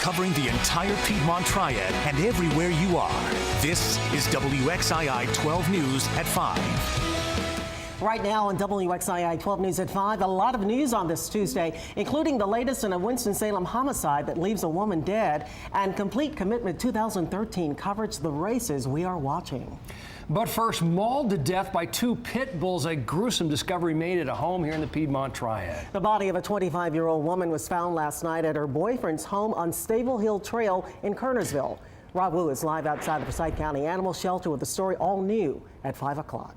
covering the entire Piedmont Triad and everywhere you are. This is WXII 12 News at 5. Right now on WXII 12 News at 5, a lot of news on this Tuesday, including the latest in a Winston-Salem homicide that leaves a woman dead, and Complete Commitment 2013 coverage the races we are watching. But first, mauled to death by two pit bulls, a gruesome discovery made at a home here in the Piedmont Triad. The body of a 25-year-old woman was found last night at her boyfriend's home on Stable Hill Trail in Kernersville. Rob Wu is live outside the Forsyth County Animal Shelter with the story all new at 5 o'clock.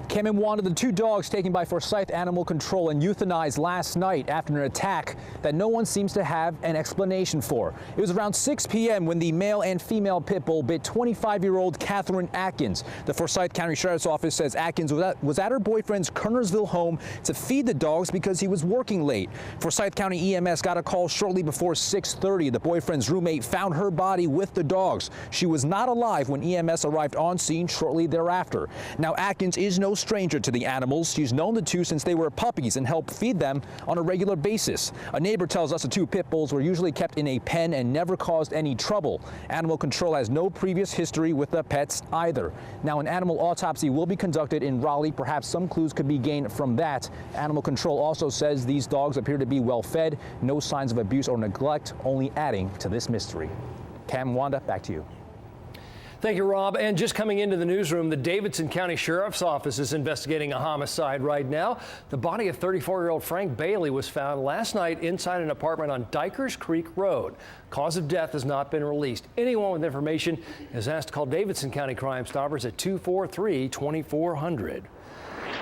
Cam and Wanda, the two dogs taken by Forsyth Animal Control and euthanized last night after an attack that no one seems to have an explanation for. It was around 6 p.m. when the male and female pit bull bit 25-year-old Catherine Atkins. The Forsyth County Sheriff's Office says Atkins was at her boyfriend's Kernersville home to feed the dogs because he was working late. Forsyth County EMS got a call shortly before 6:30. The boyfriend's roommate found her body with the dogs. She was not alive when EMS arrived on scene shortly thereafter. Now, Atkins is no stranger to the animals. She's known the two since they were puppies and helped feed them on a regular basis. A neighbor tells us the two pit bulls were usually kept in a pen and never caused any trouble. Animal Control has no previous history with the pets either. Now, an animal autopsy will be conducted in Raleigh. Perhaps some clues could be gained from that. Animal Control also says these dogs appear to be well fed, no signs of abuse or neglect, only adding to this mystery. Cam, Wanda, back to you. Thank you, Rob. And just coming into the newsroom, the Davidson County Sheriff's Office is investigating a homicide right now. The body of 34-year-old Frank Bailey was found last night inside an apartment on Dykers Creek Road. Cause of death has not been released. Anyone with information is asked to call Davidson County Crime Stoppers at 243-2400.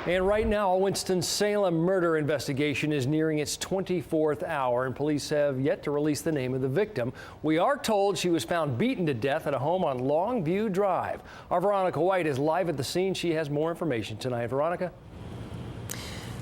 And right now, a Winston-Salem murder investigation is nearing its 24th hour, and police have yet to release the name of the victim. We are told she was found beaten to death at a home on Longview Drive. Our Veronica White is live at the scene. She has more information tonight. Veronica?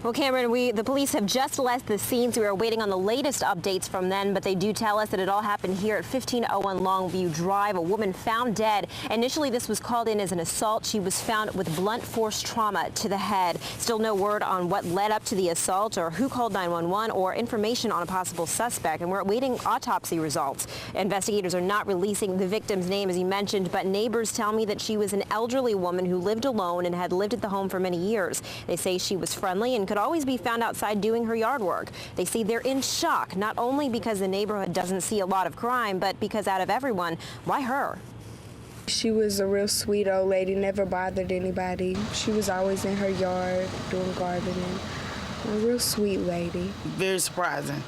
Well, Cameron, the police have just left the scene, so we are waiting on the latest updates from them, but they do tell us that it all happened here at 1501 Longview Drive. A woman found dead. Initially, this was called in as an assault. She was found with blunt force trauma to the head. Still no word on what led up to the assault or who called 911 or information on a possible suspect, and we're awaiting autopsy results. Investigators are not releasing the victim's name, as you mentioned, but neighbors tell me that she was an elderly woman who lived alone and had lived at the home for many years. They say she was friendly and could always be found outside doing her yard work. They say they're in shock, not only because the neighborhood doesn't see a lot of crime, but because out of everyone, why her? She was a real sweet old lady, never bothered anybody. She was always in her yard doing gardening. A real sweet lady. Very surprising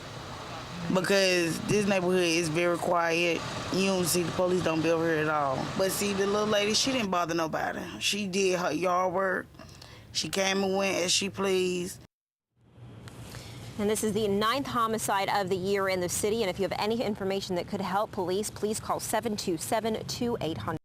because this neighborhood is very quiet. You don't see the police don't be over here at all. But see, the little lady, she didn't bother nobody. She did her yard work. She came and went as she pleased. And this is the 9th homicide of the year in the city. And if you have any information that could help police, please call 727-2800.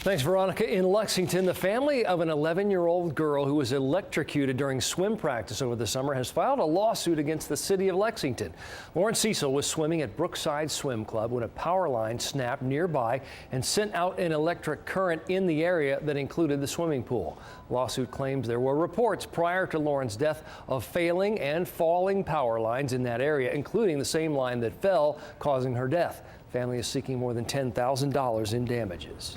Thanks, Veronica. In Lexington, the family of an 11-year-old girl who was electrocuted during swim practice over the summer has filed a lawsuit against the city of Lexington. Lauren Cecil was swimming at Brookside Swim Club when a power line snapped nearby and sent out an electric current in the area that included the swimming pool. Lawsuit claims there were reports prior to Lauren's death of failing and falling power lines in that area, including the same line that fell, causing her death. Family is seeking more than $10,000 in damages.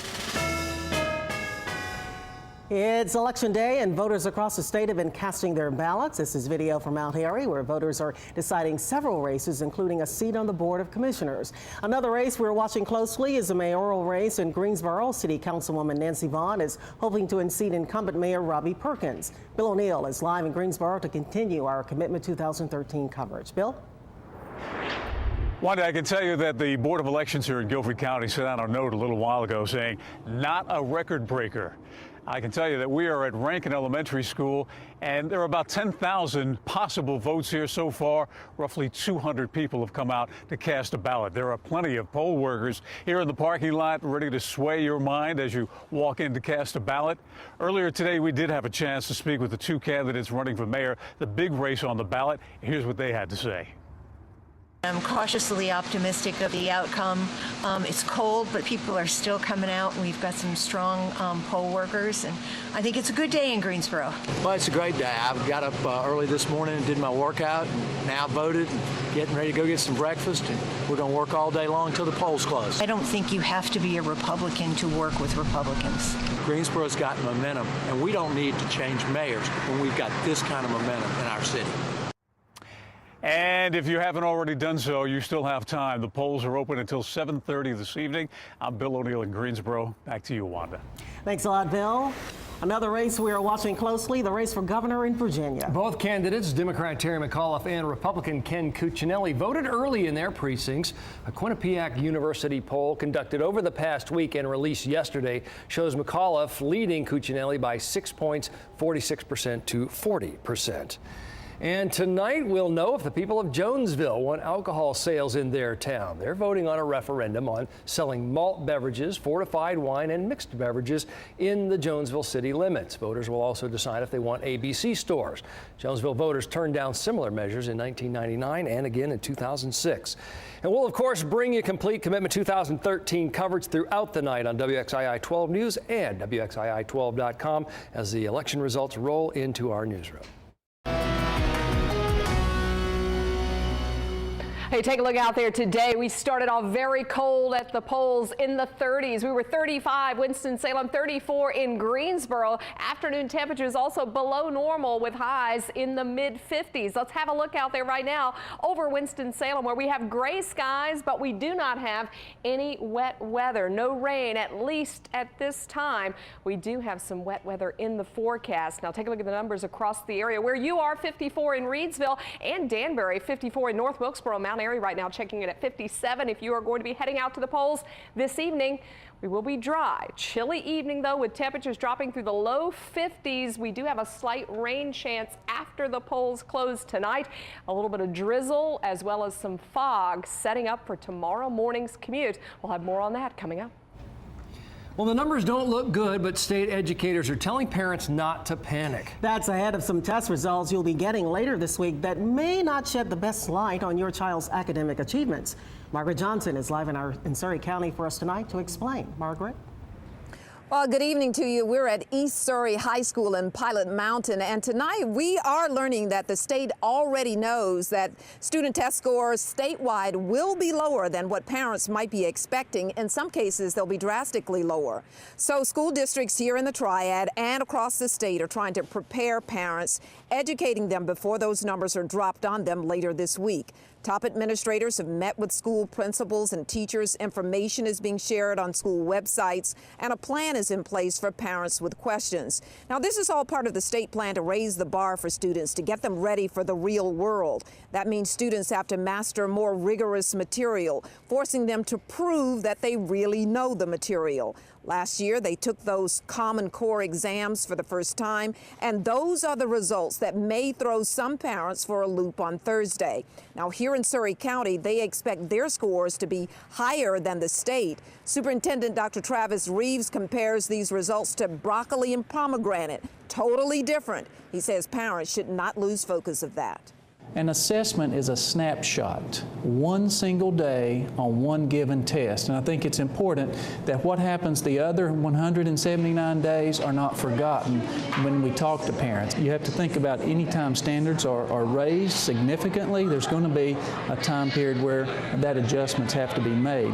It's Election Day, and voters across the state have been casting their ballots. This is video from Mount Airy, where voters are deciding several races, including a seat on the Board of Commissioners. Another race we're watching closely is the mayoral race in Greensboro. City Councilwoman Nancy Vaughn is hoping to unseat incumbent Mayor Robbie Perkins. Bill O'Neill is live in Greensboro to continue our Commitment 2013 coverage. Bill? Wanda, I can tell you that the Board of Elections here in Guilford County sent out a note a little while ago saying, not a record breaker. I can tell you that we are at Rankin Elementary School, and there are about 10,000 possible votes here so far. Roughly 200 people have come out to cast a ballot. There are plenty of poll workers here in the parking lot ready to sway your mind as you walk in to cast a ballot. Earlier today, we did have a chance to speak with the two candidates running for mayor, the big race on the ballot. Here's what they had to say. I'm cautiously optimistic of the outcome. It's cold, but people are still coming out, and we've got some strong poll workers, and I think it's a good day in Greensboro. Well, it's a great day. I got up early this morning and did my workout, and now voted, and getting ready to go get some breakfast, and we're going to work all day long until the polls close. I don't think you have to be a Republican to work with Republicans. Greensboro's got momentum, and we don't need to change mayors when we've got this kind of momentum in our city. And if you haven't already done so, you still have time. The polls are open until 7:30 this evening. I'm Bill O'Neill in Greensboro. Back to you, Wanda. Thanks a lot, Bill. Another race we are watching closely, the race for governor in Virginia. Both candidates, Democrat Terry McAuliffe and Republican Ken Cuccinelli, voted early in their precincts. A Quinnipiac University poll conducted over the past week and released yesterday shows McAuliffe leading Cuccinelli by 6 points, 46% to 40%. And tonight we'll know if the people of Jonesville want alcohol sales in their town. They're voting on a referendum on selling malt beverages, fortified wine, and mixed beverages in the Jonesville city limits. Voters will also decide if they want ABC stores. Jonesville voters turned down similar measures in 1999 and again in 2006. And we'll, of course, bring you complete Commitment 2013 coverage throughout the night on WXII 12 News and WXII12.com as the election results roll into our newsroom. Hey, take a look out there today. We started off very cold at the polls in the 30s. We were 35, Winston-Salem 34 in Greensboro. Afternoon temperatures also below normal with highs in the mid-50s. Let's have a look out there right now over Winston-Salem where we have gray skies, but we do not have any wet weather. No rain, at least at this time. We do have some wet weather in the forecast. Now take a look at the numbers across the area where you are. 54 in Reedsville and Danbury, 54 in North Wilkesboro, Mount Airy right now checking it at 57. If you are going to be heading out to the polls this evening, we will be dry. Chilly evening though with temperatures dropping through the low 50s. We do have a slight rain chance after the polls close tonight. A little bit of drizzle as well as some fog setting up for tomorrow morning's commute. We'll have more on that coming up. Well, the numbers don't look good, but state educators are telling parents not to panic. That's ahead of some test results you'll be getting later this week that may not shed the best light on your child's academic achievements. Margaret Johnson is live in Surry County for us tonight to explain. Margaret? Well, good evening to you. We're at East Surry High School in Pilot Mountain, and tonight we are learning that the state already knows that student test scores statewide will be lower than what parents might be expecting. In some cases, they'll be drastically lower. So school districts here in the Triad and across the state are trying to prepare parents, educating them before those numbers are dropped on them later this week. Top administrators have met with school principals and teachers. Information is being shared on school websites, and a plan is in place for parents with questions. Now, this is all part of the state plan to raise the bar for students, to get them ready for the real world. That means students have to master more rigorous material, forcing them to prove that they really know the material. Last year, they took those Common Core exams for the first time, and those are the results that may throw some parents for a loop on Thursday. Now, here in Surry County, they expect their scores to be higher than the state. Superintendent Dr. Travis Reeves compares these results to broccoli and pomegranate, totally different. He says parents should not lose focus of that. An assessment is a snapshot, one single day on one given test. And I think it's important that what happens the other 179 days are not forgotten when we talk to parents. You have to think about any time standards are raised significantly, there's going to be a time period where that adjustments have to be made.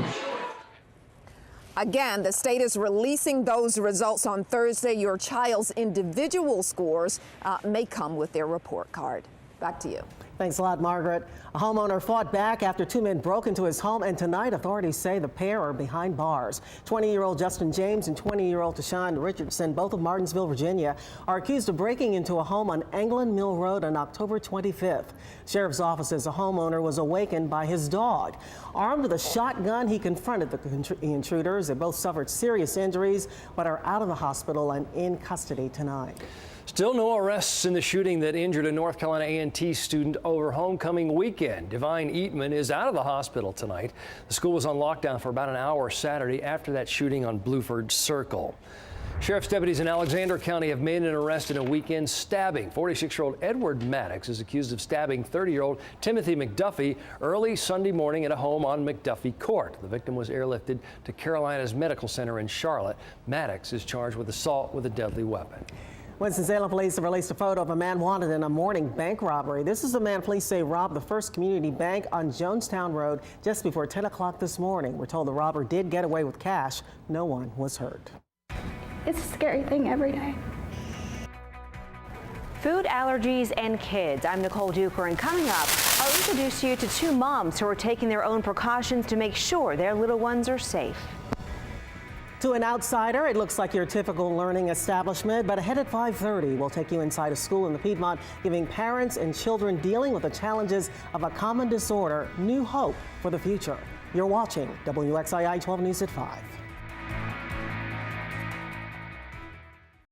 Again, the state is releasing those results on Thursday. Your child's individual scores may come with their report card. Back to you. Thanks a lot, Margaret. A homeowner fought back after two men broke into his home, and tonight authorities say the pair are behind bars. 20-year-old Justin James and 20-year-old Tashawn Richardson, both of Martinsville, Virginia, are accused of breaking into a home on Anglin Mill Road on October 25th. Sheriff's office says a homeowner was awakened by his dog. Armed with a shotgun, he confronted the intruders. They both suffered serious injuries, but are out of the hospital and in custody tonight. Still no arrests in the shooting that injured a North Carolina A&T student over homecoming weekend. Divine Eatman is out of the hospital tonight. The school was on lockdown for about an hour Saturday after that shooting on Bluford Circle. Sheriff's deputies in Alexander County have made an arrest in a weekend stabbing. 46-year-old Edward Maddox is accused of stabbing 30-year-old Timothy McDuffie early Sunday morning at a home on McDuffie Court. The victim was airlifted to Carolina's Medical Center in Charlotte. Maddox is charged with assault with a deadly weapon. Winston-Salem police have released a photo of a man wanted in a morning bank robbery. This is the man police say robbed the First Community Bank on Jonestown Road just before 10 o'clock this morning. We're told the robber did get away with cash. No one was hurt. It's a scary thing every day. Food allergies and kids. I'm Nicole Duker, and coming up, I'll introduce you to two moms who are taking their own precautions to make sure their little ones are safe. To an outsider, it looks like your typical learning establishment, but ahead at 5:30, we'll take you inside a school in the Piedmont, giving parents and children dealing with the challenges of a common disorder new hope for the future. You're watching WXII 12 News at 5.